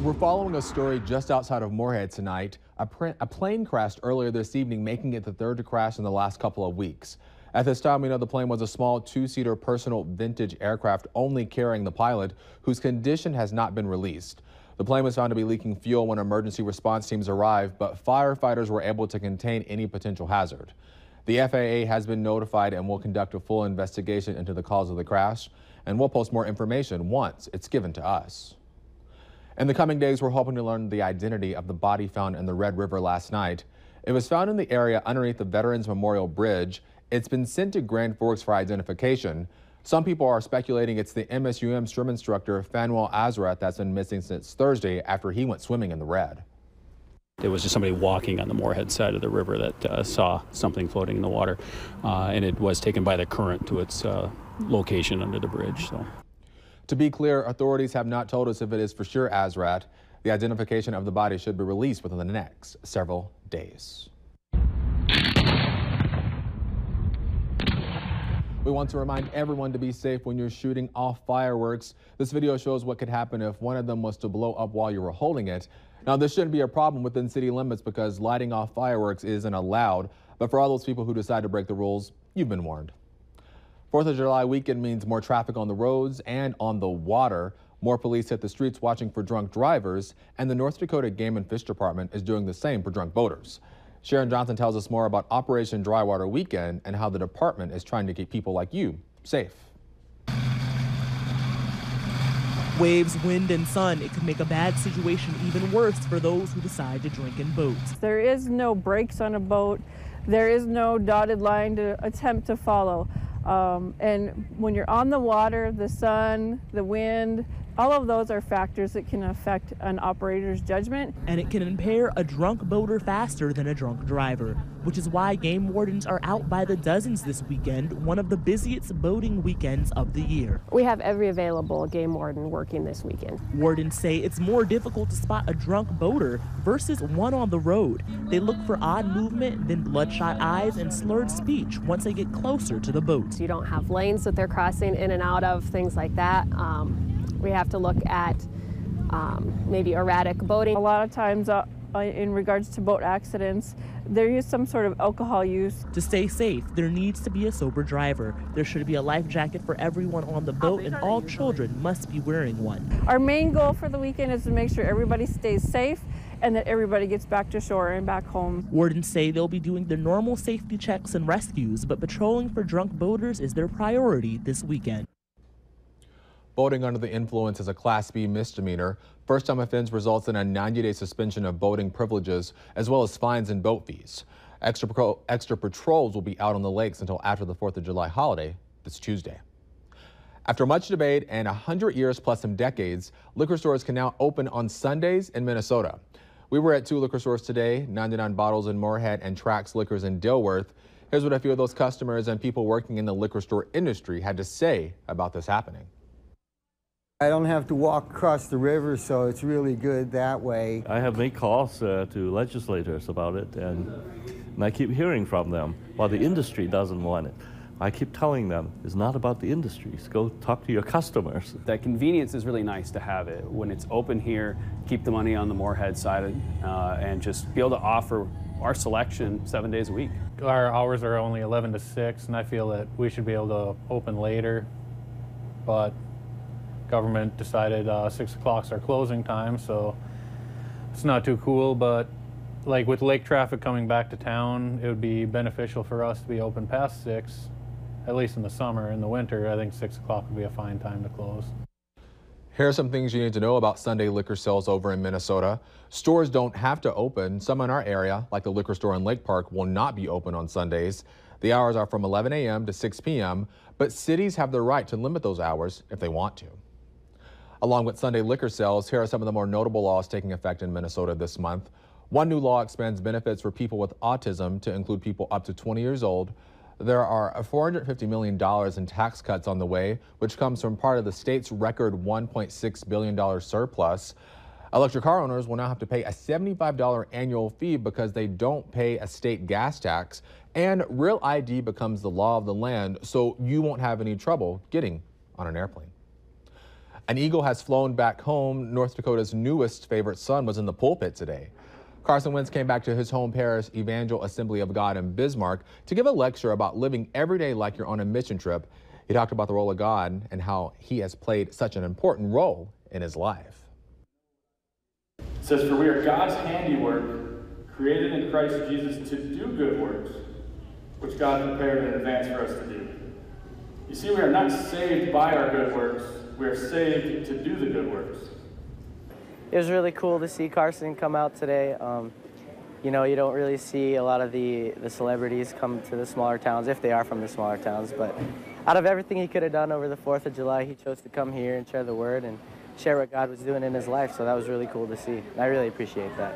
We're following a story just outside of Moorhead tonight. A plane crashed earlier this evening, making it the third to crash in the last couple of weeks. At this time, we know the plane was a small two-seater personal vintage aircraft only carrying the pilot, whose condition has not been released. The plane was found to be leaking fuel when emergency response teams arrived, but firefighters were able to contain any potential hazard. The FAA has been notified and will conduct a full investigation into the cause of the crash, and we'll post more information once it's given to us. In the coming days, we're hoping to learn the identity of the body found in the Red River last night. It was found in the area underneath the Veterans Memorial Bridge. It's been sent to Grand Forks for identification. Some people are speculating it's the MSUM swim instructor Fanuel Azrat that's been missing since Thursday after he went swimming in the Red. It was just somebody walking on the Moorhead side of the river that saw something floating in the water, and it was taken by the current to its location under the bridge. So, to be clear, authorities have not told us if it is for sure Azrat. The identification of the body should be released within the next several days. We want to remind everyone to be safe when you're shooting off fireworks. This video shows what could happen if one of them was to blow up while you were holding it. Now, this shouldn't be a problem within city limits because lighting off fireworks isn't allowed. But for all those people who decide to break the rules, you've been warned. 4th of July weekend means more traffic on the roads and on the water. More police hit the streets watching for drunk drivers, and the North Dakota Game and Fish Department is doing the same for drunk boaters. Sharon Johnson tells us more about Operation Dry Water Weekend and how the department is trying to keep people like you safe. Waves, wind, and sun, it could make a bad situation even worse for those who decide to drink in boats. There is no brakes on a boat. There is no dotted line to attempt to follow. And when you're on the water, the sun, the wind, all of those are factors that can affect an operator's judgment. And it can impair a drunk boater faster than a drunk driver, which is why game wardens are out by the dozens this weekend, one of the busiest boating weekends of the year. We have every available game warden working this weekend. Wardens say it's more difficult to spot a drunk boater versus one on the road. They look for odd movement, then bloodshot eyes and slurred speech once they get closer to the boat. You don't have lanes that they're crossing in and out of, things like that. We have to look at maybe erratic boating. A lot of times in regards to boat accidents, there is some sort of alcohol use. To stay safe, there needs to be a sober driver. There should be a life jacket for everyone on the boat, and all children must be wearing one. Our main goal for the weekend is to make sure everybody stays safe and that everybody gets back to shore and back home. Wardens say they'll be doing their normal safety checks and rescues, but patrolling for drunk boaters is their priority this weekend. Boating under the influence is a Class B misdemeanor. First-time offense results in a 90-day suspension of boating privileges, as well as fines and boat fees. Extra patrols will be out on the lakes until after the 4th of July holiday this Tuesday. After much debate and 100 years plus some decades, liquor stores can now open on Sundays in Minnesota. We were at 2 liquor stores today, 99 Bottles in Moorhead and Trax Liquors in Dilworth. Here's what a few of those customers and people working in the liquor store industry had to say about this happening. I don't have to walk across the river, so it's really good that way. I have made calls to legislators about it, and I keep hearing from them, well, the industry doesn't want it. I keep telling them, it's not about the industries. Go talk to your customers. that convenience is really nice to have it when it's open here, keep the money on the Moorhead side, and just be able to offer our selection 7 days a week. Our hours are only 11 to 6, and I feel that we should be able to open later, but government decided 6 o'clock's our closing time, so it's not too cool. But like with lake traffic coming back to town, it would be beneficial for us to be open past 6, at least in the summer. In the winter, I think 6 o'clock would be a fine time to close. Here are some things you need to know about Sunday liquor sales over in Minnesota. Stores don't have to open. Some in our area, like the liquor store in Lake Park, will not be open on Sundays. The hours are from 11 a.m. to 6 p.m., but cities have the right to limit those hours if they want to. Along with Sunday liquor sales, here are some of the more notable laws taking effect in Minnesota this month. One new law expands benefits for people with autism to include people up to 20 years old. There are $450 million in tax cuts on the way, which comes from part of the state's record $1.6 billion surplus. Electric car owners will now have to pay a $75 annual fee because they don't pay a state gas tax, and Real ID becomes the law of the land, so you won't have any trouble getting on an airplane. An eagle has flown back home. North Dakota's newest favorite son was in the pulpit today. Carson Wentz came back to his home parish, Evangel Assembly of God in Bismarck, to give a lecture about living every day like you're on a mission trip. He talked about the role of God and how he has played such an important role in his life. It says, "For we are God's handiwork, created in Christ Jesus to do good works, which God prepared in advance for us to do." You see, we are not saved by our good works. We are saved to do the good works. It was really cool to see Carson come out today. You know, you don't really see a lot of the celebrities come to the smaller towns, if they are from the smaller towns. But out of everything he could have done over the 4th of July, he chose to come here and share the word and share what God was doing in his life. So that was really cool to see. And I really appreciate that.